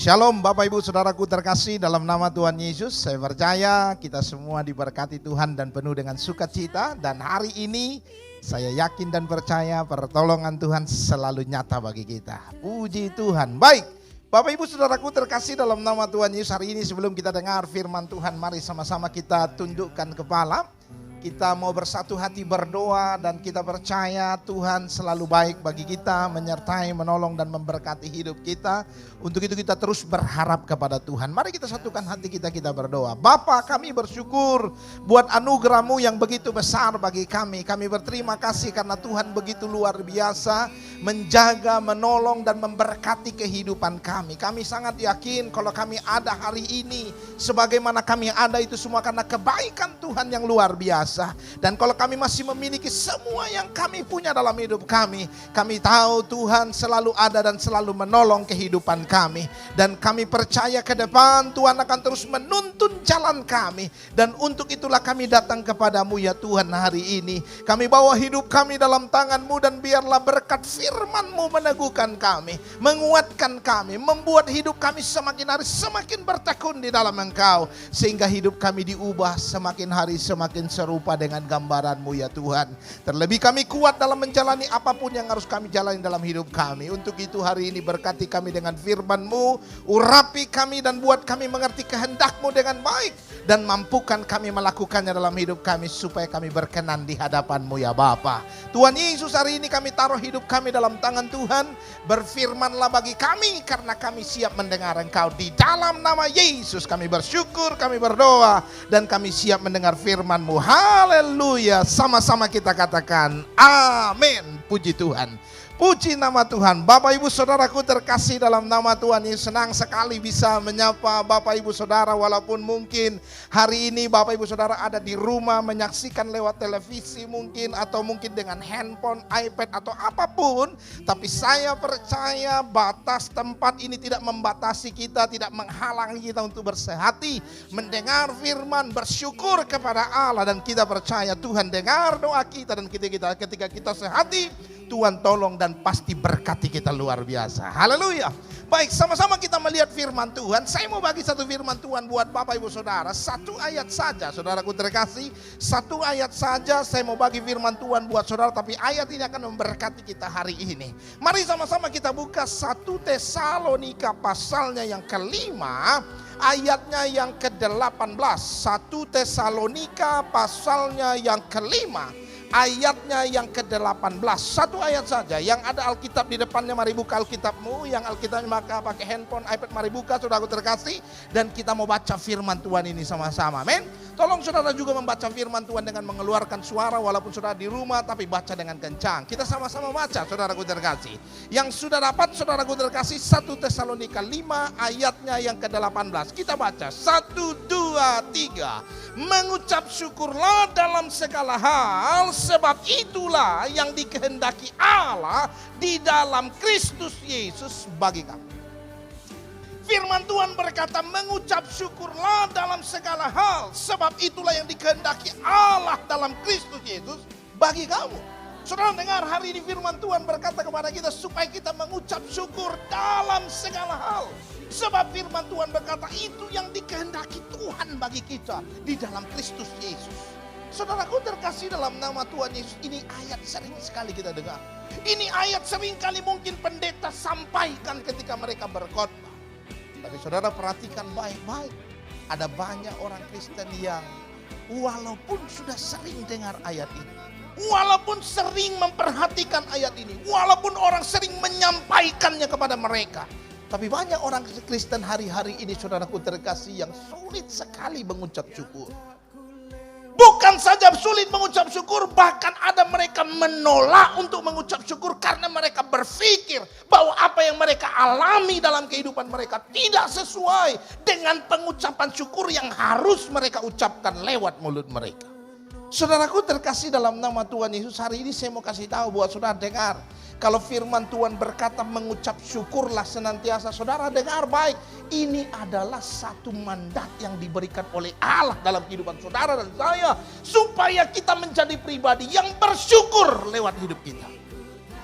Shalom Bapak Ibu Saudaraku terkasih dalam nama Tuhan Yesus. Saya percaya kita semua diberkati Tuhan dan penuh dengan sukacita. Dan hari ini saya yakin dan percaya pertolongan Tuhan selalu nyata bagi kita. Puji Tuhan. Baik Bapak Ibu Saudaraku terkasih dalam nama Tuhan Yesus, hari ini sebelum kita dengar firman Tuhan, mari sama-sama kita tundukkan kepala. Kita mau bersatu hati berdoa dan kita percaya Tuhan selalu baik bagi kita, menyertai, menolong dan memberkati hidup kita. Untuk itu kita terus berharap kepada Tuhan. Mari kita satukan hati kita berdoa. Bapa, kami bersyukur buat anugerah-Mu yang begitu besar bagi kami. Kami berterima kasih karena Tuhan begitu luar biasa menjaga, menolong dan memberkati kehidupan kami. Kami sangat yakin kalau kami ada hari ini, sebagaimana kami ada itu semua karena kebaikan Tuhan yang luar biasa. Dan kalau kami masih memiliki semua yang kami punya dalam hidup kami tahu Tuhan selalu ada dan selalu menolong kehidupan kami. Dan kami percaya ke depan Tuhan akan terus menuntun jalan kami. Dan untuk itulah kami datang kepadamu ya Tuhan hari ini. Kami bawa hidup kami dalam tangan-Mu dan biarlah berkat firman-Mu meneguhkan kami, menguatkan kami, membuat hidup kami semakin hari semakin bertekun di dalam Engkau. Sehingga hidup kami diubah semakin hari semakin serupa dengan gambaran-Mu ya Tuhan. Terlebih kami kuat dalam menjalani apapun yang harus kami jalani dalam hidup kami. Untuk itu hari ini berkati kami dengan firman-Mu, urapi kami dan buat kami mengerti kehendak-Mu dengan baik. Dan mampukan kami melakukannya dalam hidup kami supaya kami berkenan di hadapan-Mu ya Bapa. Tuhan Yesus, hari ini kami taruh hidup kami dalam tangan Tuhan. Berfirmanlah bagi kami karena kami siap mendengar Engkau. Di dalam nama Yesus kami bersyukur, kami berdoa dan kami siap mendengar firman-Mu. Haleluya. Sama-sama kita katakan amin. Puji Tuhan. Puji nama Tuhan. Bapak Ibu Saudaraku terkasih dalam nama Tuhan, ini senang sekali bisa menyapa Bapak Ibu Saudara. Walaupun mungkin hari ini Bapak Ibu Saudara ada di rumah menyaksikan lewat televisi mungkin, atau mungkin dengan handphone, iPad atau apapun. Tapi saya percaya batas tempat ini tidak membatasi kita, tidak menghalangi kita untuk bersehati, mendengar firman, bersyukur kepada Allah. Dan kita percaya Tuhan dengar doa kita, dan ketika kita sehati Tuhan tolong dan pasti berkati kita luar biasa. Haleluya. Baik, sama-sama kita melihat firman Tuhan. Saya mau bagi satu firman Tuhan buat Bapak Ibu Saudara. Satu ayat saja, saudaraku terkasih. Satu ayat saja saya mau bagi firman Tuhan buat saudara. Tapi ayat ini akan memberkati kita hari ini. Mari sama-sama kita buka 1 Tesalonika pasalnya yang kelima, ayatnya yang ke-18. 1 Tesalonika pasalnya yang kelima, ayatnya yang ke-18. Satu ayat saja. Yang ada Alkitab di depannya, mari buka Alkitabmu. Yang Alkitabnya maka pakai handphone, iPad, mari buka saudaraku terkasih. Dan kita mau baca firman Tuhan ini sama-sama. Amin. Tolong saudara juga membaca firman Tuhan dengan mengeluarkan suara. Walaupun saudara di rumah, tapi baca dengan kencang. Kita sama-sama baca saudaraku terkasih. Yang sudah dapat saudaraku terkasih 1 Tesalonika 5 ayatnya yang ke-18. Kita baca 1, 2, 3. Mengucap syukurlah dalam segala hal, sebab itulah yang dikehendaki Allah di dalam Kristus Yesus bagi kami. Firman Tuhan berkata, mengucap syukurlah dalam segala hal, sebab itulah yang dikehendaki Allah dalam Kristus Yesus bagi kamu. Saudara dengar hari ini firman Tuhan berkata kepada kita supaya kita mengucap syukur dalam segala hal. Sebab firman Tuhan berkata itu yang dikehendaki Tuhan bagi kita di dalam Kristus Yesus. Saudaraku terkasih dalam nama Tuhan Yesus, ini ayat sering sekali kita dengar. Ini ayat sering kali mungkin pendeta sampaikan ketika mereka berkhotbah. Tapi saudara perhatikan baik-baik. Ada banyak orang Kristen yang walaupun sudah sering dengar ayat ini, walaupun sering memperhatikan ayat ini, walaupun orang sering menyampaikannya kepada mereka, tapi banyak orang Kristen hari-hari ini saudaraku terkasih yang sulit sekali mengucap syukur. Bukan saja sulit mengucap syukur, bahkan ada mereka menolak untuk mengucap syukur karena mereka berpikir bahwa apa yang mereka alami dalam kehidupan mereka tidak sesuai dengan pengucapan syukur yang harus mereka ucapkan lewat mulut mereka. Saudaraku terkasih dalam nama Tuhan Yesus, hari ini saya mau kasih tahu buat saudara dengar. Kalau firman Tuhan berkata mengucap syukurlah senantiasa, saudara dengar baik. Ini adalah satu mandat yang diberikan oleh Allah dalam kehidupan saudara dan saya, supaya kita menjadi pribadi yang bersyukur lewat hidup kita.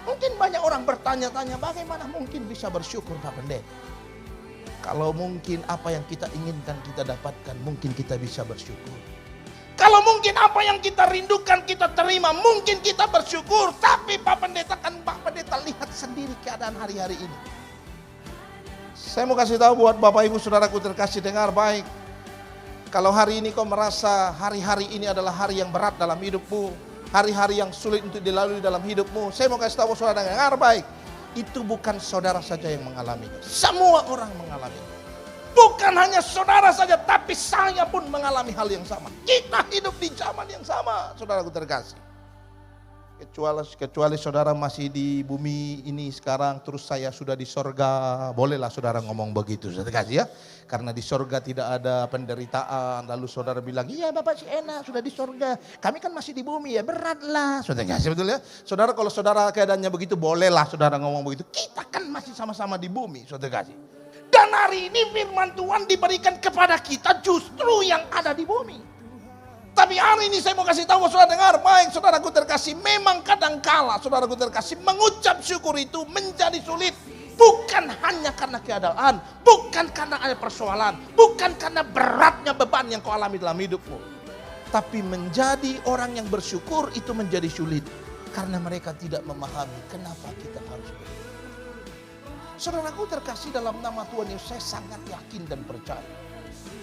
Mungkin banyak orang bertanya-tanya, bagaimana mungkin bisa bersyukur Pak Pendeta? Kalau mungkin apa yang kita inginkan kita dapatkan, mungkin kita bisa bersyukur. Kalau mungkin apa yang kita rindukan kita terima, mungkin kita bersyukur. Tapi Pak Pendeta lihat sendiri keadaan hari-hari ini. Saya mau kasih tahu buat Bapak Ibu Saudaraku terkasih, dengar baik. Kalau hari ini kau merasa hari-hari ini adalah hari yang berat dalam hidupmu, hari-hari yang sulit untuk dilalui dalam hidupmu, saya mau kasih tahu saudara, dengar baik. Itu bukan saudara saja yang mengalaminya. Semua orang mengalaminya. Bukan hanya saudara saja, tapi saya pun mengalami hal yang sama. Kita hidup di zaman yang sama, saudaraku terkasih. Kecuali saudara masih di bumi ini sekarang, terus saya sudah di sorga, bolehlah saudara ngomong begitu, saudara terkasih ya. Karena di sorga tidak ada penderitaan, lalu saudara bilang, iya Bapak sih enak, sudah di sorga. Kami kan masih di bumi ya, beratlah, saudara terkasih, betul ya. Saudara kalau saudara keadaannya begitu, bolehlah saudara ngomong begitu. Kita kan masih sama-sama di bumi, saudara terkasih. Dan hari ini firman Tuhan diberikan kepada kita justru yang ada di bumi. Tapi hari ini saya mau kasih tahu saudara, dengar baik saudaraku terkasih. Memang kadangkala saudaraku terkasih mengucap syukur itu menjadi sulit. Bukan hanya karena keadaan, bukan karena ada persoalan, bukan karena beratnya beban yang kau alami dalam hidupmu. Tapi menjadi orang yang bersyukur itu menjadi sulit. Karena mereka tidak memahami kenapa kita harus bersyukur. Saudaraku terkasih, dalam nama Tuhan Yesus saya sangat yakin dan percaya.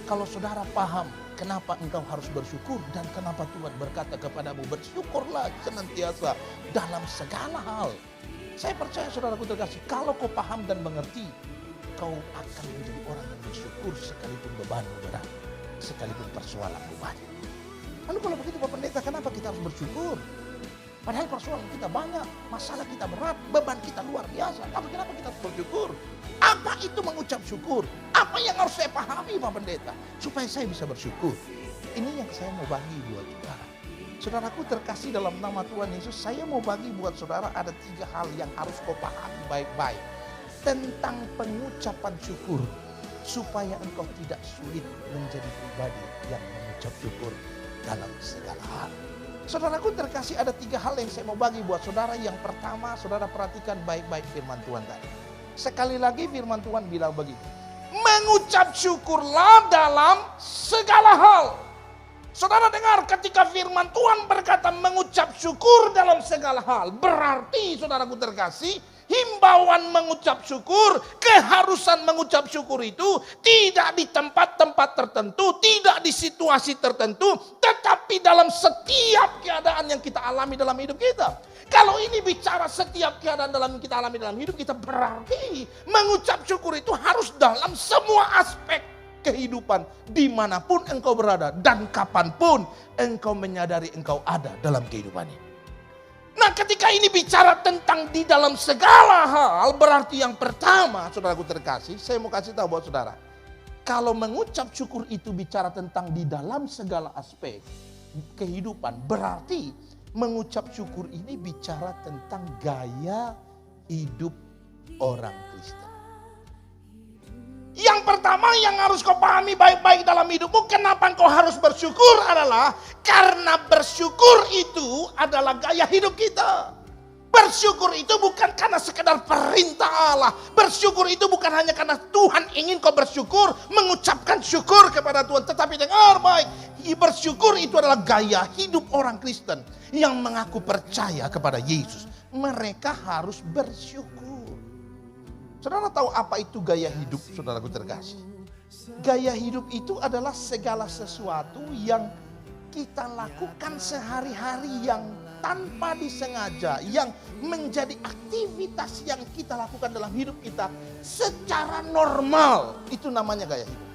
Kalau saudara paham kenapa engkau harus bersyukur dan kenapa Tuhan berkata kepadamu bersyukurlah senantiasa dalam segala hal. Saya percaya saudaraku terkasih, kalau kau paham dan mengerti, kau akan menjadi orang yang bersyukur sekalipun bebanmu berat, sekalipun persoalanmu banyak. Lalu kalau begitu Pak Pendeta, kenapa kita harus bersyukur? Padahal persoalan kita banyak, masalah kita berat, beban kita luar biasa. Tapi kenapa kita harus bersyukur? Apa itu mengucap syukur? Apa yang harus saya pahami Pak Pendeta? Supaya saya bisa bersyukur. Ini yang saya mau bagi buat saudara. Saudaraku terkasih, dalam nama Tuhan Yesus, saya mau bagi buat saudara ada 3 hal yang harus kau pahami baik-baik. Tentang pengucapan syukur. Supaya engkau tidak sulit menjadi pribadi yang mengucap syukur dalam segala hal. Saudaraku terkasih, ada 3 hal yang saya mau bagi buat saudara. Yang pertama, saudara perhatikan baik-baik firman Tuhan tadi. Sekali lagi firman Tuhan bilang begini. Mengucap syukurlah dalam segala hal. Saudara dengar, ketika firman Tuhan berkata mengucap syukur dalam segala hal. Berarti saudaraku terkasih, himbauan mengucap syukur, keharusan mengucap syukur itu tidak di tempat-tempat tertentu, tidak di situasi tertentu, tetapi dalam setiap keadaan yang kita alami dalam hidup kita. Kalau ini bicara setiap keadaan dalam kita alami dalam hidup kita, berarti mengucap syukur itu harus dalam semua aspek kehidupan, dimanapun engkau berada dan kapanpun engkau menyadari engkau ada dalam kehidupan ini. Nah, ketika ini bicara tentang di dalam segala hal, berarti yang pertama, saudaraku terkasih, saya mau kasih tahu buat saudara. Kalau mengucap syukur itu bicara tentang di dalam segala aspek kehidupan, berarti mengucap syukur ini bicara tentang gaya hidup orang Kristen. Yang pertama yang harus kau pahami baik-baik dalam hidupmu, kenapa kau harus bersyukur adalah karena bersyukur itu adalah gaya hidup kita. Bersyukur itu bukan karena sekedar perintah Allah. Bersyukur itu bukan hanya karena Tuhan ingin kau bersyukur, mengucapkan syukur kepada Tuhan. Tetapi dengar baik, bersyukur itu adalah gaya hidup orang Kristen yang mengaku percaya kepada Yesus. Mereka harus bersyukur. Saudara tahu apa itu gaya hidup, saudaraku terkasih? Gaya hidup itu adalah segala sesuatu yang kita lakukan sehari-hari yang tanpa disengaja, yang menjadi aktivitas yang kita lakukan dalam hidup kita secara normal. Itu namanya gaya hidup.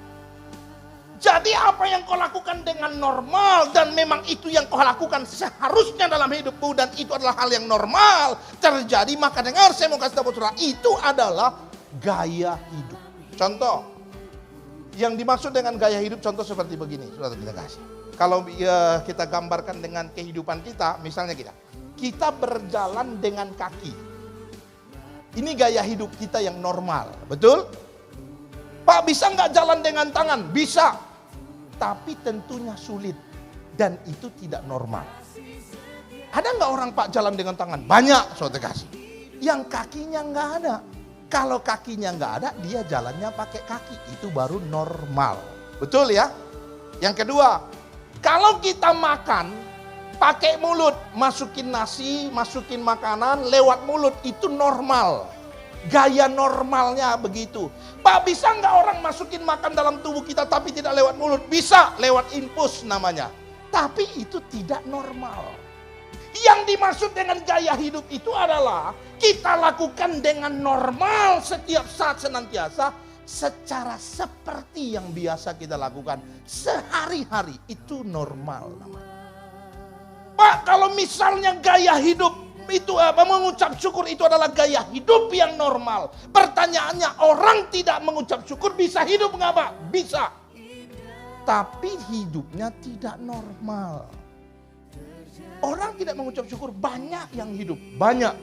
Jadi apa yang kau lakukan dengan normal dan memang itu yang kau lakukan seharusnya dalam hidupmu dan itu adalah hal yang normal terjadi, maka dengar, saya mau kasih tahu saudara, itu adalah gaya hidup. Contoh yang dimaksud dengan gaya hidup, contoh seperti begini, saudara kita kasih. Kalau kita gambarkan dengan kehidupan kita, misalnya kita berjalan dengan kaki. Ini gaya hidup kita yang normal, betul? Pak, bisa nggak jalan dengan tangan? Bisa. Tapi tentunya sulit dan itu tidak normal. Ada nggak orang Pak jalan dengan tangan? Banyak, saudara kasih. Yang kakinya nggak ada. Kalau kakinya nggak ada, dia jalannya pakai kaki. Itu baru normal. Betul ya? Yang kedua, kalau kita makan pakai mulut, masukin nasi, masukin makanan lewat mulut, itu normal. Gaya normalnya begitu. Pak, bisa nggak orang masukin makan dalam tubuh kita tapi tidak lewat mulut? Bisa, lewat infus namanya. Tapi itu tidak normal. Yang dimaksud dengan gaya hidup itu adalah kita lakukan dengan normal setiap saat senantiasa secara seperti yang biasa kita lakukan sehari-hari. Itu normal namanya. Pak, kalau misalnya gaya hidup itu mengucap syukur itu adalah gaya hidup yang normal. Pertanyaannya, orang tidak mengucap syukur bisa hidup nggak Pak? Bisa. Tapi hidupnya tidak normal. Orang tidak mengucap syukur, banyak yang hidup, banyak.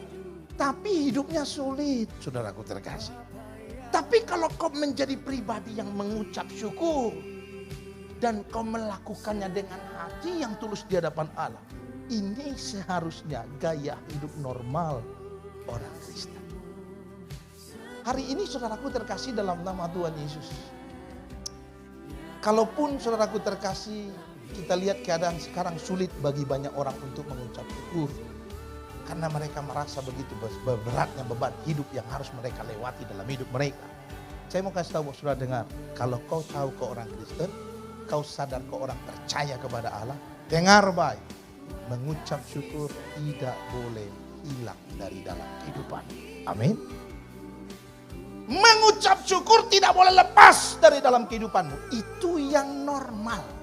Tapi hidupnya sulit, saudaraku terkasih. Tapi kalau kau menjadi pribadi yang mengucap syukur, dan kau melakukannya dengan hati yang tulus di hadapan Allah, ini seharusnya gaya hidup normal orang Kristen. Hari ini saudaraku terkasih dalam nama Tuhan Yesus. Kalaupun saudaraku terkasih, kita lihat keadaan sekarang sulit bagi banyak orang untuk mengucap syukur. Karena mereka merasa begitu beratnya beban hidup yang harus mereka lewati dalam hidup mereka. Saya mau kasih tahu saudara dengar, kalau kau tahu kau orang Kristen, kau sadar kau orang percaya kepada Allah, dengar baik, mengucap syukur tidak boleh hilang dari dalam kehidupan. Amin. Mengucap syukur tidak boleh lepas dari dalam kehidupanmu. Itu yang normal.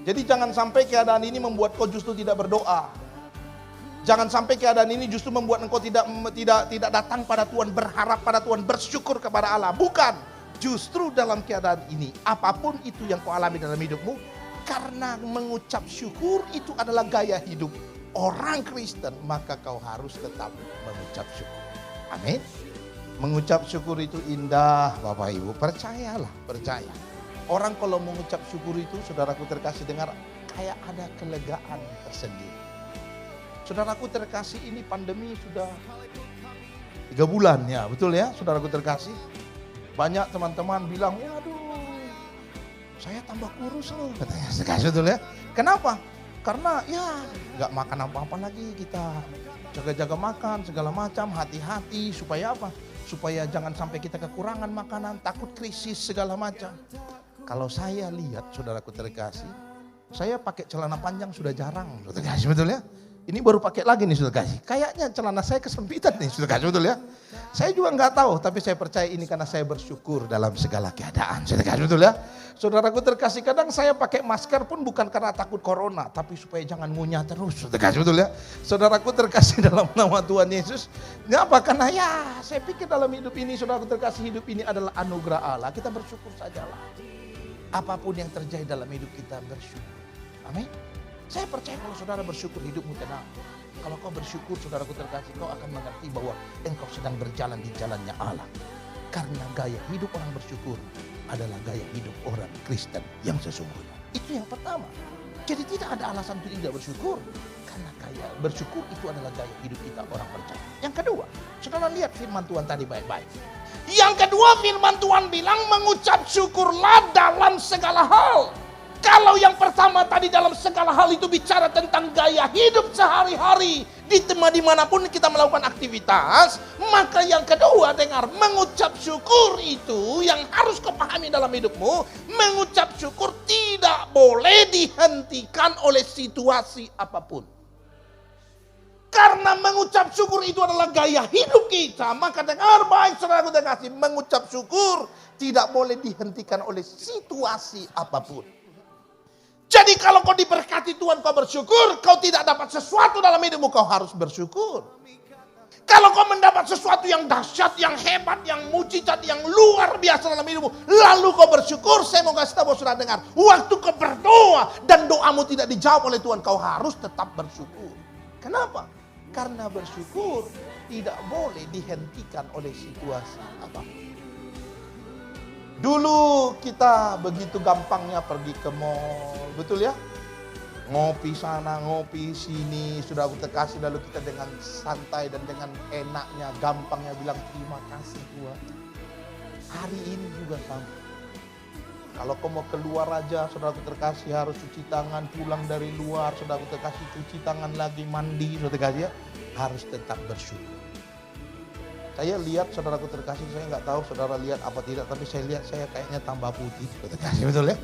Jadi jangan sampai keadaan ini membuat kau justru tidak berdoa. Jangan sampai keadaan ini justru membuat engkau tidak datang pada Tuhan, berharap pada Tuhan, bersyukur kepada Allah. Bukan. Justru dalam keadaan ini, apapun itu yang kau alami dalam hidupmu, karena mengucap syukur itu adalah gaya hidup orang Kristen, maka kau harus tetap mengucap syukur. Amin. Mengucap syukur itu indah, Bapak Ibu. Percayalah, percaya. Orang kalau mengucap syukur itu, saudaraku terkasih dengar, kayak ada kelegaan tersendiri. Saudaraku terkasih, ini pandemi sudah 3 bulan ya, betul ya saudaraku terkasih. Banyak teman-teman bilang, waduh saya tambah kurus loh katanya. Terkasih betul ya. Kenapa? Karena ya gak makan apa-apa lagi, kita jaga-jaga makan segala macam, hati-hati supaya apa? Supaya jangan sampai kita kekurangan makanan, takut krisis segala macam. Kalau saya lihat saudaraku terkasih, saya pakai celana panjang sudah jarang, saudara terkasih betul ya. Ini baru pakai lagi nih saudara terkasih. Kayaknya celana saya kesempitan nih saudara terkasih betul ya. Saya juga nggak tahu, tapi saya percaya ini karena saya bersyukur dalam segala keadaan, saudara terkasih betul ya. Saudaraku terkasih, kadang saya pakai masker pun bukan karena takut corona, tapi supaya jangan ngunyah terus, saudara terkasih betul ya. Saudaraku terkasih dalam nama Tuhan Yesus. Ngapa? Karena ya saya pikir dalam hidup ini, saudaraku terkasih, hidup ini adalah anugerah Allah. Kita bersyukur sajalah. Apapun yang terjadi dalam hidup kita bersyukur. Amin. Saya percaya kalau saudara bersyukur hidupmu tenang. Kalau kau bersyukur saudaraku terkasih, kau akan mengerti bahwa engkau sedang berjalan di jalannya Allah. Karena gaya hidup orang bersyukur adalah gaya hidup orang Kristen yang sesungguhnya. Itu yang pertama. Jadi tidak ada alasan untuk tidak bersyukur. Karena gaya bersyukur itu adalah gaya hidup kita orang percaya. Yang kedua, saudara lihat firman Tuhan tadi baik-baik. Yang kedua firman Tuhan bilang mengucap syukurlah dalam segala hal. Kalau yang pertama tadi dalam segala hal itu bicara tentang gaya hidup sehari-hari. Di tempat dimanapun kita melakukan aktivitas. Maka yang kedua dengar, mengucap syukur itu yang harus kau pahami dalam hidupmu. Mengucap syukur tidak boleh dihentikan oleh situasi apapun. Karena mengucap syukur itu adalah gaya hidup kita. Maka dengar baik saudaraku terkasih, mengucap syukur tidak boleh dihentikan oleh situasi apapun. Jadi kalau kau diberkati Tuhan kau bersyukur, kau tidak dapat sesuatu dalam hidupmu kau harus bersyukur. Kalau kau mendapat sesuatu yang dahsyat, yang hebat, yang mujizat, yang luar biasa dalam hidupmu, lalu kau bersyukur, saya mau kasih tahu saudara dengar, waktu kau berdoa dan doamu tidak dijawab oleh Tuhan, kau harus tetap bersyukur. Kenapa? Karena bersyukur tidak boleh dihentikan oleh situasi apapun. Dulu kita begitu gampangnya pergi ke mall, betul ya? Ngopi sana, ngopi sini, sudah aku terkasih, lalu kita dengan santai dan dengan enaknya, gampangnya bilang terima kasih Tuhan. Hari ini juga sama. Kalau kau mau keluar aja, saudaraku terkasih harus cuci tangan, pulang dari luar, saudaraku terkasih cuci tangan lagi, mandi, saudara terkasih ya, harus tetap bersyukur. Saya lihat saudaraku terkasih, saya nggak tahu saudara lihat apa tidak, tapi saya lihat saya kayaknya tambah putih, saudara terkasih, betul ya?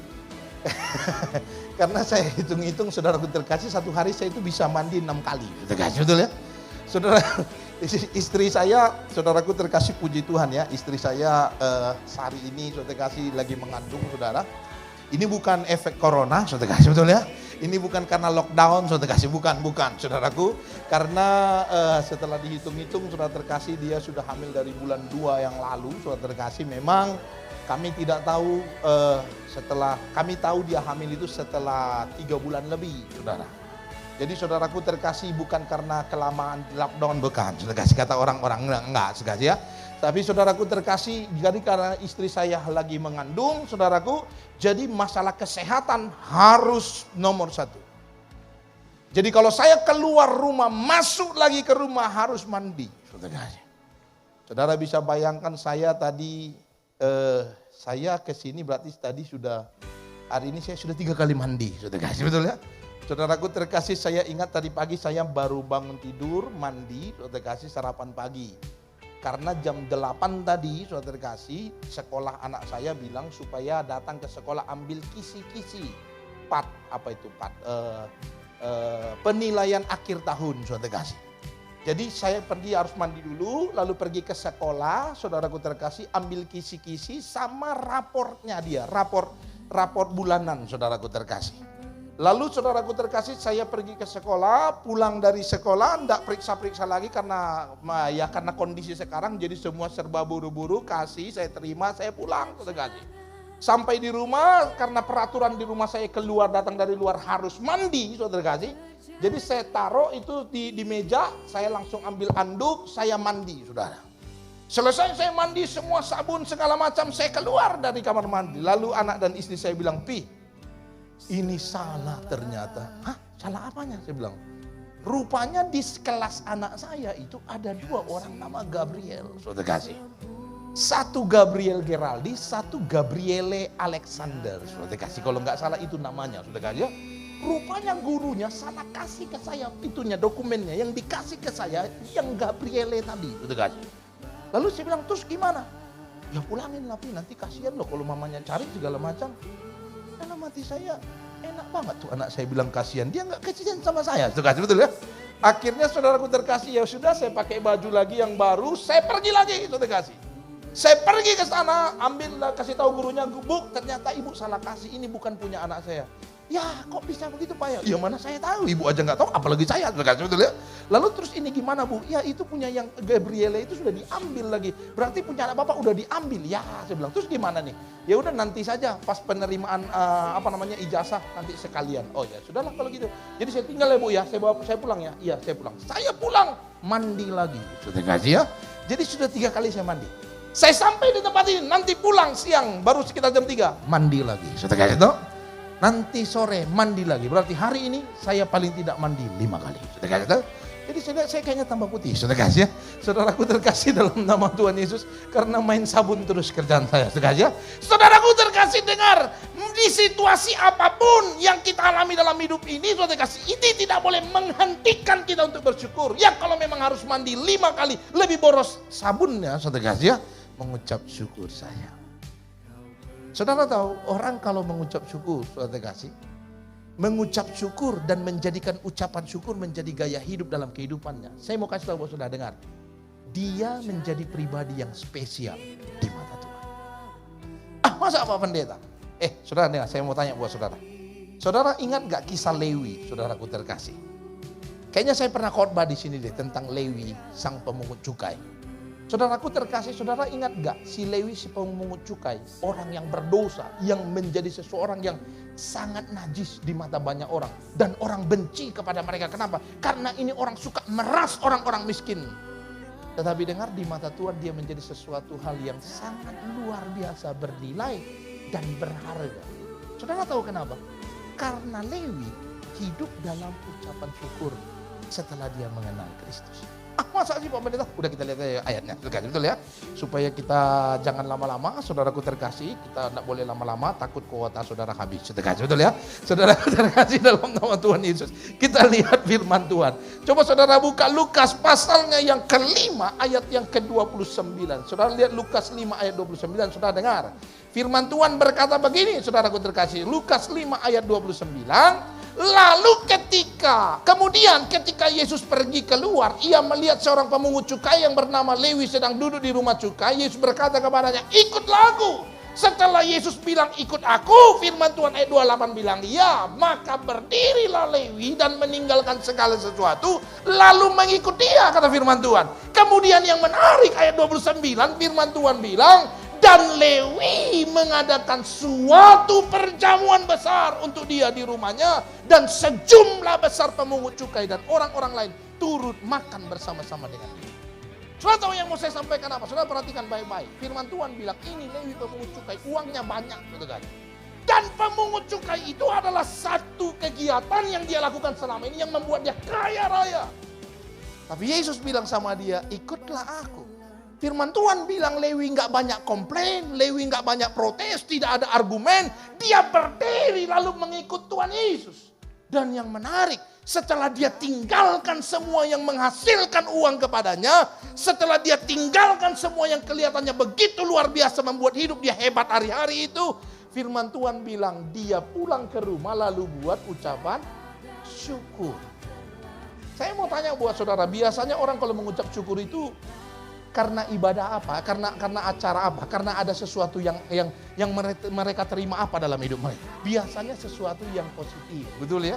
Karena saya hitung-hitung saudaraku terkasih, satu hari saya itu bisa mandi 6 kali, saudara terkasih, betul ya? Saudara, istri saya, saudaraku terkasih, puji Tuhan ya, istri saya hari ini saudara terkasih lagi mengandung saudara. Ini bukan efek corona, saudara terkasih, betul ya? Ini bukan karena lockdown, saudara terkasih, bukan saudaraku. Karena setelah dihitung-hitung saudara terkasih dia sudah hamil dari bulan 2 yang lalu, saudara terkasih. Memang kami tidak tahu kami tahu dia hamil itu setelah 3 bulan lebih, saudara. Jadi saudaraku terkasih bukan karena kelamaan lockdown, bukan. Saudara kasih kata orang-orang enggak, saudara ya. Tapi saudaraku terkasih, jadi karena istri saya lagi mengandung, saudaraku, jadi masalah kesehatan harus nomor 1. Jadi kalau saya keluar rumah, masuk lagi ke rumah harus mandi, saudara kasih. Saudara bisa bayangkan saya tadi, saya kesini berarti tadi hari ini saya sudah 3 kali mandi, saudara kasih, betul ya? Saudaraku terkasih, saya ingat tadi pagi saya baru bangun tidur, mandi, saudara kasih, sarapan pagi. Karena jam 8 tadi, saudara terkasih, sekolah anak saya bilang supaya datang ke sekolah ambil kisi-kisi. Penilaian akhir tahun, saudara terkasih. Jadi saya pergi harus mandi dulu, lalu pergi ke sekolah, saudaraku terkasih, ambil kisi-kisi sama raportnya dia, raport bulanan, saudaraku terkasih. Lalu saudaraku terkasih, saya pergi ke sekolah, pulang dari sekolah, enggak periksa-periksa lagi karena kondisi sekarang jadi semua serba buru-buru, saya terima, saya pulang, saudara kasih. Sampai di rumah, karena peraturan di rumah saya keluar, datang dari luar harus mandi, saudara kasih. Jadi saya taruh itu di meja, saya langsung ambil anduk, saya mandi, saudara. Selesai saya mandi, semua sabun segala macam, saya keluar dari kamar mandi. Lalu anak dan istri saya bilang, Pi, ini salah ternyata. Hah? Salah apanya? Saya bilang. Rupanya di kelas anak saya itu ada 2 orang nama Gabriel. Saudara kasih. Satu Gabriel Geraldi, satu Gabriele Alexander. Saudara kasih. Kalau nggak salah itu namanya. Saudara kasih. Rupanya gurunya salah kasih ke saya itunya, dokumennya. Yang dikasih ke saya yang Gabriele tadi. Saudara kasih. Lalu saya bilang, terus gimana? Ya pulangin lah, nanti kasihan loh kalau mamanya cari segala macam. Dalam hati saya enak banget tuh anak saya bilang kasihan, dia nggak kasihan sama saya, betul ya? Akhirnya saudaraku terkasih, ya sudah saya pakai baju lagi yang baru, saya pergi lagi, saudara kasih. Saya pergi ke sana, kasih tahu gurunya, Bu, ternyata ibu salah kasih, ini bukan punya anak saya. Ya kok bisa begitu Pak ya? Ya mana saya tahu, ibu aja nggak tahu, apalagi saya, saudara kasih, betul ya? Lalu terus ini gimana Bu? Ya itu punya yang Gabriele itu sudah diambil lagi, berarti punya anak bapak udah diambil. Ya saya bilang, terus gimana nih? Ya udah nanti saja pas penerimaan ijazah nanti sekalian. Oh ya sudahlah kalau gitu. Jadi saya tinggal ya Bu ya, saya pulang ya. Iya saya pulang. Saya pulang mandi lagi. Sudah kasih ya. Jadi sudah 3 kali saya mandi. Saya sampai di tempat ini, nanti pulang siang baru sekitar jam 3 mandi lagi. Sudah kasih toh? Nanti sore mandi lagi. Berarti hari ini saya paling tidak mandi 5 kali. Sudah kasih toh? Jadi saya kayaknya tambah putih, saudara kasih ya. Saudaraku terkasih dalam nama Tuhan Yesus, karena main sabun terus kerjaan saya, saudara kasih ya. Saudaraku terkasih, dengar, di situasi apapun yang kita alami dalam hidup ini, saudara kasih, ini tidak boleh menghentikan kita untuk bersyukur. Ya kalau memang harus mandi 5 kali, lebih boros sabunnya, saudara kasih ya, mengucap syukur saya. Saudara tahu, orang kalau mengucap syukur, saudara kasih, mengucap syukur dan menjadikan ucapan syukur menjadi gaya hidup dalam kehidupannya. Saya mau kasih tahu buat saudara dengar. Dia menjadi pribadi yang spesial di mata Tuhan. Masa apa pendeta? Saudara dengar, saya mau tanya buat saudara. Saudara ingat gak kisah Lewi, saudaraku terkasih? Kayaknya saya pernah khotbah di sini deh tentang Lewi, sang pemungut cukai. Saudaraku terkasih, saudara ingat gak si Lewi, si pemungut cukai, orang yang berdosa, yang menjadi seseorang yang sangat najis di mata banyak orang. Dan orang benci kepada mereka. Kenapa? Karena ini orang suka meras orang-orang miskin. Tetapi dengar, di mata Tuhan dia menjadi sesuatu hal yang sangat luar biasa bernilai dan berharga. Saudara tahu kenapa? Karena Lewi hidup dalam ucapan syukur setelah dia mengenal Kristus. Masa sih Pak Pendeta? Udah kita lihat aja ayatnya, betul ya. Supaya kita jangan lama-lama, saudaraku terkasih, kita tidak boleh lama-lama, takut kuota saudara habis. Betul ya. Saudaraku terkasih dalam nama Tuhan Yesus. Kita lihat firman Tuhan. Coba saudara buka Lukas pasalnya yang kelima, ayat yang ke-29. Saudara lihat Lukas 5 ayat 29, saudara dengar. Firman Tuhan berkata begini, saudaraku terkasih. Lukas 5 ayat 29. Lalu kemudian ketika Yesus pergi keluar, ia melihat seorang pemungut cukai yang bernama Lewi sedang duduk di rumah cukai. Yesus berkata kepadanya, ikutlah aku. Setelah Yesus bilang ikut aku, firman Tuhan ayat 28 bilang, ya, maka berdirilah Lewi dan meninggalkan segala sesuatu, lalu mengikut dia, kata firman Tuhan. Kemudian yang menarik ayat 29, firman Tuhan bilang, dan Lewi mengadakan suatu perjamuan besar untuk dia di rumahnya. Dan sejumlah besar pemungut cukai dan orang-orang lain turut makan bersama-sama dengan dia. Saudara tahu yang mau saya sampaikan apa? Saudara perhatikan baik-baik. Firman Tuhan bilang ini Lewi pemungut cukai, uangnya banyak. Dan pemungut cukai itu adalah satu kegiatan yang dia lakukan selama ini yang membuat dia kaya raya. Tapi Yesus bilang sama dia, ikutlah aku. Firman Tuhan bilang Lewi nggak banyak komplain, Lewi nggak banyak protes, tidak ada argumen. Dia berdiri lalu mengikut Tuhan Yesus. Dan yang menarik, setelah dia tinggalkan semua yang menghasilkan uang kepadanya, setelah dia tinggalkan semua yang kelihatannya begitu luar biasa membuat hidup dia hebat hari-hari itu, firman Tuhan bilang dia pulang ke rumah lalu buat ucapan syukur. Saya mau tanya buat saudara, biasanya orang kalau mengucap syukur itu karena ibadah apa? Karena acara apa? Karena ada sesuatu yang mereka terima apa dalam hidup mereka? Biasanya sesuatu yang positif, betul ya?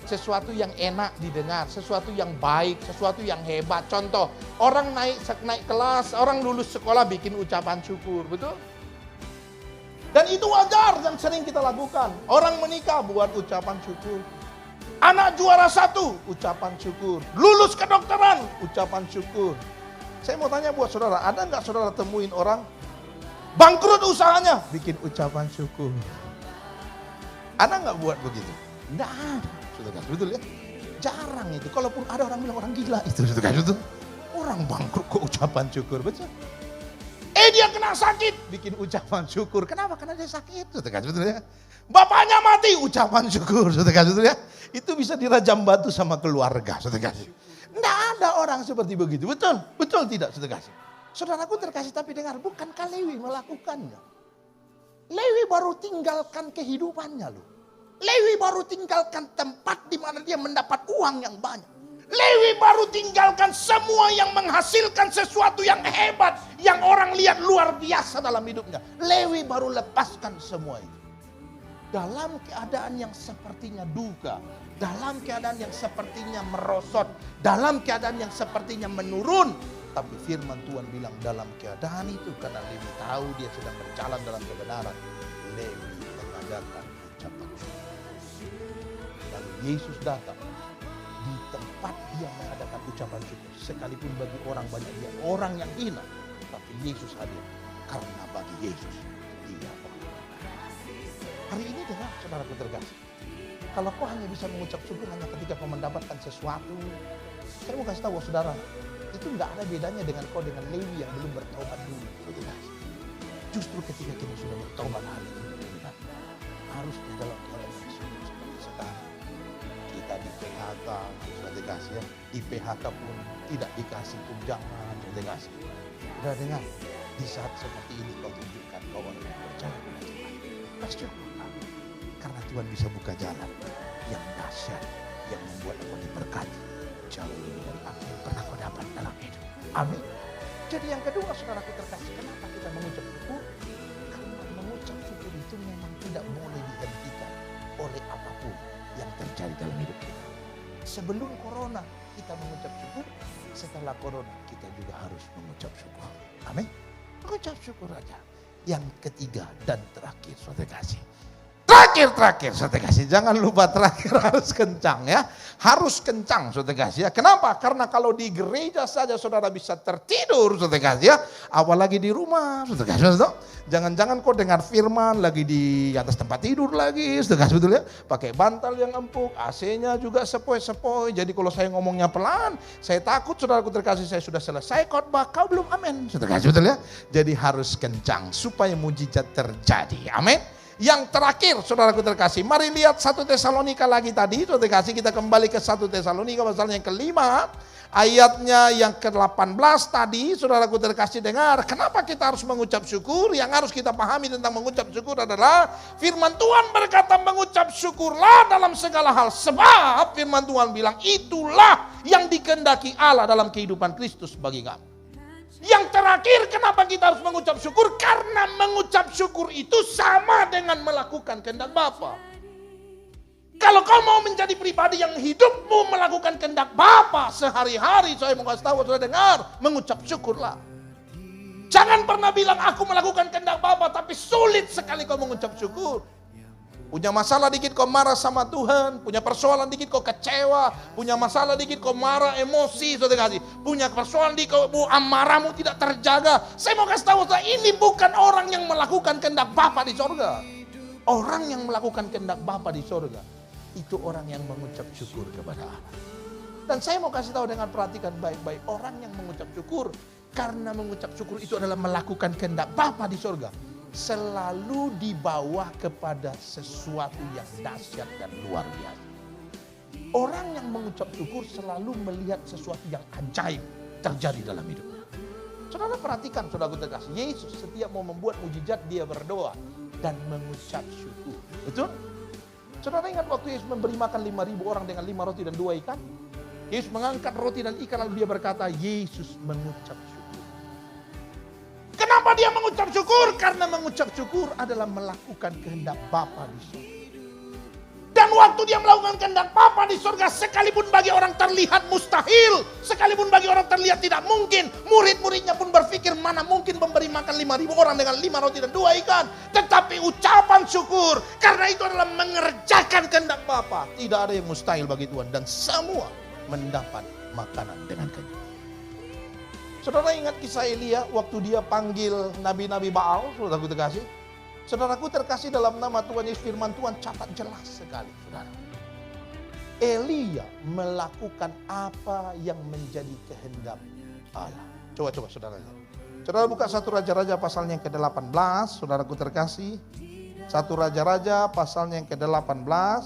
Sesuatu yang enak didengar, sesuatu yang baik, sesuatu yang hebat. Contoh, orang naik kelas, orang lulus sekolah bikin ucapan syukur, betul? Dan itu wajar dan sering kita lakukan. Orang menikah buat ucapan syukur. Anak juara 1, ucapan syukur. Lulus kedokteran, ucapan syukur. Saya mau tanya buat saudara, ada nggak saudara temuin orang bangkrut usahanya, bikin ucapan syukur? Ada nggak buat begitu? Nggak ada, saudara, betul ya? Jarang itu. Kalaupun ada orang bilang orang gila itu, saudara, itu orang bangkrut kok ucapan syukur, betul? Dia kena sakit, bikin ucapan syukur. Kenapa? Karena dia sakit, saudara, betul ya? Bapaknya mati, ucapan syukur, saudara, betul ya? Itu bisa dirajam batu sama keluarga, saudara. Tidak ada orang seperti begitu. Betul? Betul tidak, saudara kasih? Saudaraku terkasih, tapi dengar, bukankah Lewi melakukannya? Lewi baru tinggalkan kehidupannya loh. Lewi baru tinggalkan tempat di mana dia mendapat uang yang banyak. Lewi baru tinggalkan semua yang menghasilkan sesuatu yang hebat, yang orang lihat luar biasa dalam hidupnya. Lewi baru lepaskan semua itu. Dalam keadaan yang sepertinya duka, dalam keadaan yang sepertinya merosot, dalam keadaan yang sepertinya menurun. Tapi firman Tuhan bilang dalam keadaan itu, karena Lewi tahu dia sedang berjalan dalam kebenaran, Lewi mengadakan ucapan syukur. Lalu Yesus datang di tempat dia mengadakan ucapan syukur. Sekalipun bagi orang banyak dia orang yang hina, tapi Yesus hadir. Karena bagi Yesus dia orang. Hari ini dengar saudaraku terkasih, kalau kau hanya bisa mengucap syukur hanya ketika kau mendapatkan sesuatu, saya mau kasih tahu saudara, itu tidak ada bedanya dengan kau dengan Lewi yang belum bertobat dulu. Justru ketika kita sudah bertobat hari ini, harus di dalam keadaan yang syukur seperti sekarang. Kita di PHK, sudah dikasih ya, di PHK pun tidak dikasih tunjangan, sudah dikasih. Sudah dengar, di saat seperti ini kau tunjukkan kau orang yang percaya pada Tuhan. Bersyukur. Karena Tuhan bisa buka jalan yang dahsyat, yang membuat kau diberkati jauh lebih dari apa yang pernah kau dapat dalam hidup. Amin. Jadi yang kedua saudaraku terkasih, kenapa kita mengucap syukur? Karena mengucap syukur itu memang tidak boleh dihentikan oleh apapun yang terjadi dalam hidup kita. Sebelum corona kita mengucap syukur, setelah corona kita juga harus mengucap syukur. Amin. Mengucap syukur aja. Yang ketiga dan terakhir saudara kasih, Terakhir, saudara kasih. Jangan lupa terakhir harus kencang ya. Harus kencang, saudara kasih ya. Kenapa? Karena kalau di gereja saja saudara bisa tertidur, saudara kasih ya. Apalagi di rumah, saudara kasih. Saudara. Jangan-jangan kau dengar firman lagi di atas tempat tidur lagi, saudara kasih, betul ya. Pakai bantal yang empuk, AC-nya juga sepoi-sepoi. Jadi kalau saya ngomongnya pelan, saya takut saudaraku terkasih saya sudah selesai khotbah, kau belum amin, saudara kasih, betul ya. Jadi harus kencang supaya mujizat terjadi. Amin. Yang terakhir, saudaraku terkasih, mari lihat 1 Tesalonika lagi tadi, saudara terkasih, kita kembali ke 1 Tesalonika pasal yang kelima, ayatnya yang ke-18 tadi, saudaraku terkasih dengar, kenapa kita harus mengucap syukur? Yang harus kita pahami tentang mengucap syukur adalah, firman Tuhan berkata mengucap syukurlah dalam segala hal, sebab firman Tuhan bilang, itulah yang dikehendaki Allah dalam kehidupan Kristus bagi kamu. Yang terakhir, kenapa kita harus mengucap syukur? Karena mengucap syukur itu sama dengan melakukan kehendak Bapa. Kalau kau mau menjadi pribadi yang hidupmu melakukan kehendak Bapa sehari-hari, saya mau kasih tahu saudara dengar, mengucap syukurlah. Jangan pernah bilang aku melakukan kehendak Bapa, tapi sulit sekali kau mengucap syukur. Punya masalah dikit kau marah sama Tuhan, punya persoalan dikit kau kecewa, punya masalah dikit kau marah, emosi, saudara kasih. Punya persoalan dikit kau amarahmu tidak terjaga. Saya mau kasih tahu, ini bukan orang yang melakukan kehendak Bapa di sorga. Orang yang melakukan kehendak Bapa di sorga, itu orang yang mengucap syukur kepada Allah. Dan saya mau kasih tahu dengan perhatikan baik-baik, orang yang mengucap syukur, karena mengucap syukur itu adalah melakukan kehendak Bapa di sorga, selalu dibawa kepada sesuatu yang dahsyat dan luar biasa. Orang yang mengucap syukur selalu melihat sesuatu yang ajaib terjadi dalam hidupnya. Saudara perhatikan, saudara terkasih, Yesus setiap mau membuat mujizat dia berdoa dan mengucap syukur. Betul? Saudara ingat waktu Yesus memberi makan 5.000 orang dengan 5 roti dan 2 ikan? Yesus mengangkat roti dan ikan lalu dia berkata, Yesus mengucap syukur. Kenapa dia mengucap syukur? Karena mengucap syukur adalah melakukan kehendak Bapa di surga. Dan waktu dia melakukan kehendak Bapa di surga, sekalipun bagi orang terlihat mustahil, sekalipun bagi orang terlihat tidak mungkin, murid-muridnya pun berpikir mana mungkin memberi makan 5.000 orang dengan 5 roti dan 2 ikan. Tetapi ucapan syukur, karena itu adalah mengerjakan kehendak Bapa. Tidak ada yang mustahil bagi Tuhan dan semua mendapat makanan dengan kenyang. Saudara ingat kisah Elia waktu dia panggil nabi-nabi Baal, saudaraku terkasih. Saudaraku terkasih, dalam nama Tuhan Yesus, firman Tuhan catat jelas sekali, saudara. Elia melakukan apa yang menjadi kehendak Allah. Coba saudara lihat. Saudara buka 1 Raja-Raja pasalnya yang ke-18, saudaraku terkasih. 1 Raja-Raja pasalnya yang ke-18.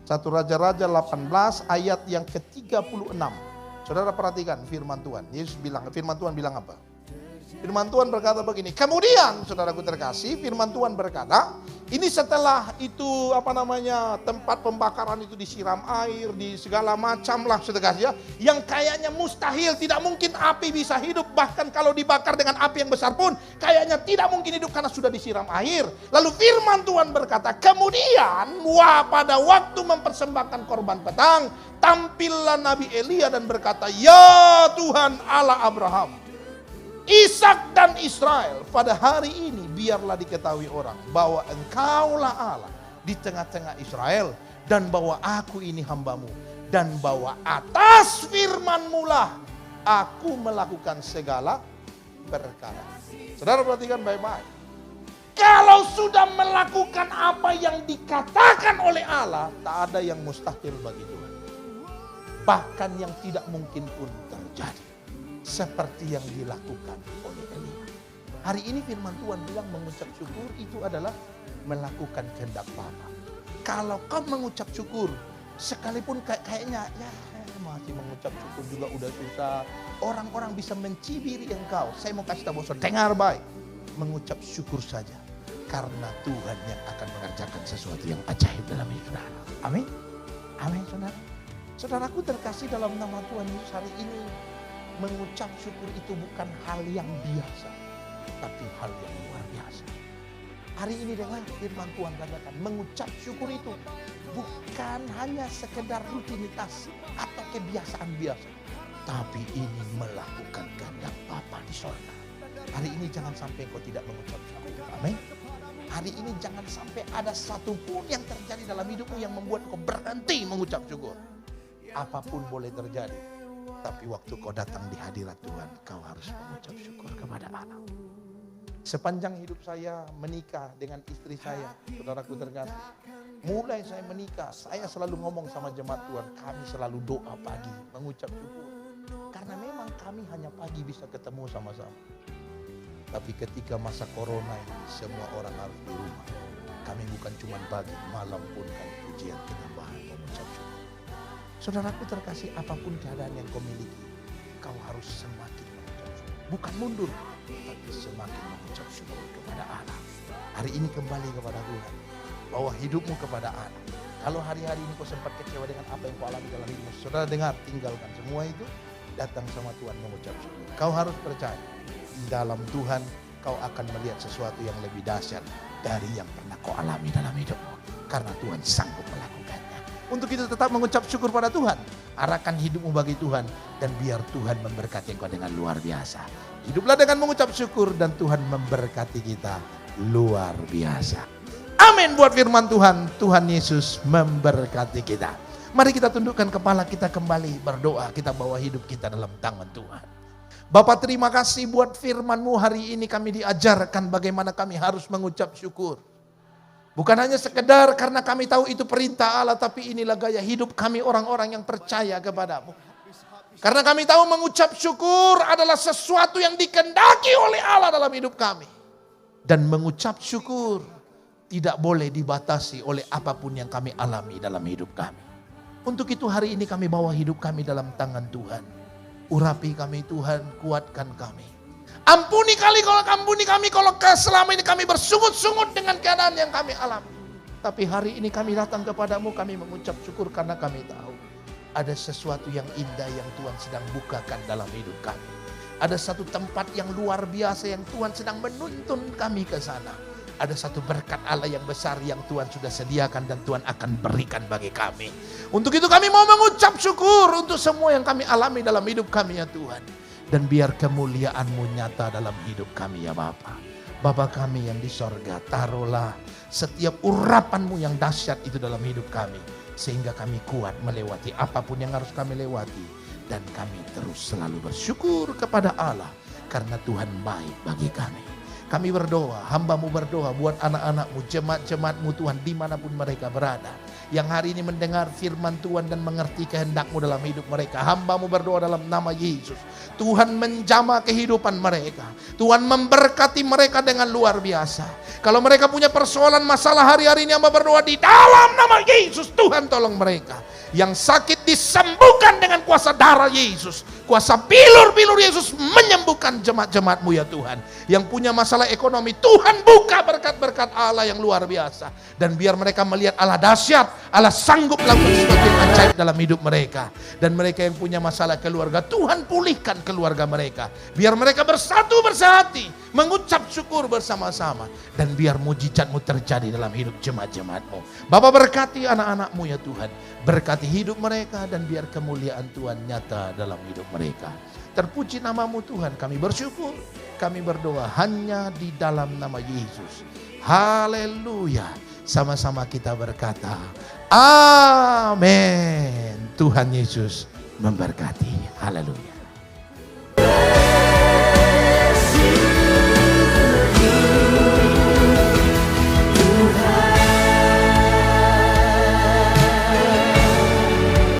1 Raja-Raja 18 ayat yang ke-36. Saudara perhatikan firman Tuhan. Yesus bilang, firman Tuhan bilang apa? Firman Tuhan berkata begini. Kemudian saudaraku terkasih, firman Tuhan berkata, ini setelah itu tempat pembakaran itu disiram air, di segala macam lah saudara kasih ya. Yang kayaknya mustahil, tidak mungkin api bisa hidup. Bahkan kalau dibakar dengan api yang besar pun, kayaknya tidak mungkin hidup karena sudah disiram air. Lalu firman Tuhan berkata, kemudian pada waktu mempersembahkan korban petang, tampillah Nabi Elia dan berkata, ya Tuhan Allah Abraham, Ishak dan Israel, pada hari ini biarlah diketahui orang bahwa Engkaulah Allah di tengah-tengah Israel, dan bahwa aku ini hambamu, dan bahwa atas firman-Mu lah aku melakukan segala perkara. Saudara perhatikan baik-baik. Kalau sudah melakukan apa yang dikatakan oleh Allah, tak ada yang mustahil bagi Tuhan. Bahkan yang tidak mungkin pun terjadi. Seperti yang dilakukan oleh Elia. Hari ini firman Tuhan bilang mengucap syukur itu adalah melakukan kehendak Bapa. Kalau kau mengucap syukur, sekalipun kayaknya masih mengucap syukur juga udah susah, orang-orang bisa mencibiri engkau. Saya mau kasih tahu, dengar baik, mengucap syukur saja, karena Tuhan yang akan mengerjakan sesuatu yang ajaib dalam hidup saudara. Amin. Amin saudara. Saudaraku terkasih dalam nama Tuhan Yesus, hari ini mengucap syukur itu bukan hal yang biasa, tapi hal yang luar biasa. Hari ini dengan firman Tuhan katakan, mengucap syukur itu bukan hanya sekedar rutinitas atau kebiasaan biasa, tapi ini melakukan kehendak Bapa di sorga. Hari ini jangan sampai kau tidak mengucap syukur. Amin. Hari ini jangan sampai ada satupun yang terjadi dalam hidupmu yang membuat kau berhenti mengucap syukur. Apapun boleh terjadi, tapi waktu kau datang di hadirat Tuhan, kau harus mengucap syukur kepada Allah. Sepanjang hidup saya menikah dengan istri saya, saudaraku terkasih, mulai saya menikah, saya selalu ngomong sama jemaat Tuhan, kami selalu doa pagi, mengucap syukur. Karena memang kami hanya pagi bisa ketemu sama-sama. Tapi ketika masa corona ini, semua orang harus di rumah. Kami bukan cuma pagi, malam pun kami pujian penyembahan mengucap syukur. Saudaraku terkasih, apapun keadaan yang kau miliki, kau harus semakin mengucap syukur. Bukan mundur, tapi semakin mengucap syukur kepada Allah. Hari ini kembali kepada Tuhan. Bawa hidupmu kepada Allah. Kalau hari-hari ini kau sempat kecewa dengan apa yang kau alami dalam hidupmu, saudara dengar, tinggalkan semua itu. Datang sama Tuhan mengucap syukur. Kau harus percaya. Di dalam Tuhan kau akan melihat sesuatu yang lebih dahsyat dari yang pernah kau alami dalam hidupmu. Karena Tuhan sanggup melakukannya. Untuk itu tetap mengucap syukur pada Tuhan. Arahkan hidupmu bagi Tuhan. Dan biar Tuhan memberkati engkau dengan luar biasa. Hiduplah dengan mengucap syukur dan Tuhan memberkati kita luar biasa. Amin buat firman Tuhan. Tuhan Yesus memberkati kita. Mari kita tundukkan kepala kita kembali berdoa. Kita bawa hidup kita dalam tangan Tuhan. Bapak terima kasih buat firman-Mu hari ini kami diajarkan bagaimana kami harus mengucap syukur. Bukan hanya sekedar karena kami tahu itu perintah Allah, tapi inilah gaya hidup kami orang-orang yang percaya kepada-Mu. Karena kami tahu mengucap syukur adalah sesuatu yang dikehendaki oleh Allah dalam hidup kami. Dan mengucap syukur tidak boleh dibatasi oleh apapun yang kami alami dalam hidup kami. Untuk itu hari ini kami bawa hidup kami dalam tangan Tuhan. Urapi kami Tuhan, kuatkan kami. Ampuni kami kalau selama ini kami bersungut-sungut dengan keadaan yang kami alami. Tapi hari ini kami datang kepadamu, kami mengucap syukur karena kami tahu ada sesuatu yang indah yang Tuhan sedang bukakan dalam hidup kami. Ada satu tempat yang luar biasa yang Tuhan sedang menuntun kami ke sana. Ada satu berkat Allah yang besar yang Tuhan sudah sediakan dan Tuhan akan berikan bagi kami. Untuk itu kami mau mengucap syukur untuk semua yang kami alami dalam hidup kami ya Tuhan. Dan biar kemuliaan-Mu nyata dalam hidup kami ya Bapa. Bapa kami yang di sorga, taruhlah setiap urapan-Mu yang dahsyat itu dalam hidup kami. Sehingga kami kuat melewati apapun yang harus kami lewati. Dan kami terus selalu bersyukur kepada Allah. Karena Tuhan baik bagi kami. Kami berdoa, hamba-Mu berdoa buat anak-anak-Mu, jemaat-jemaat-Mu Tuhan dimanapun mereka berada. Yang hari ini mendengar firman Tuhan dan mengerti kehendak-Mu dalam hidup mereka. Hamba-Mu berdoa dalam nama Yesus. Tuhan menjamah kehidupan mereka. Tuhan memberkati mereka dengan luar biasa. Kalau mereka punya persoalan masalah hari-hari ini hamba berdoa di dalam nama Yesus. Tuhan tolong mereka. Yang sakit disembuhkan dengan kuasa darah Yesus. Kuasa bilur-bilur Yesus menyembuhkan jemaat-jemaat-Mu ya Tuhan. Yang punya masalah ekonomi, Tuhan buka berkat-berkat Allah yang luar biasa. Dan biar mereka melihat Allah dahsyat, Allah sanggup melakukan sesuatu yang ajaib dalam hidup mereka. Dan mereka yang punya masalah keluarga, Tuhan pulihkan keluarga mereka. Biar mereka bersatu bersehati, mengucap syukur bersama-sama. Dan biar mujizat-Mu terjadi dalam hidup jemaat-jemaat-Mu. Bapa berkati anak-anak-Mu ya Tuhan. Berkati hidup mereka dan biar kemuliaan Tuhan nyata dalam hidup mereka. Terpuji nama-Mu Tuhan, kami bersyukur, kami berdoa hanya di dalam nama Yesus. Haleluya. Sama-sama kita berkata, amin. Tuhan Yesus memberkati. Haleluya.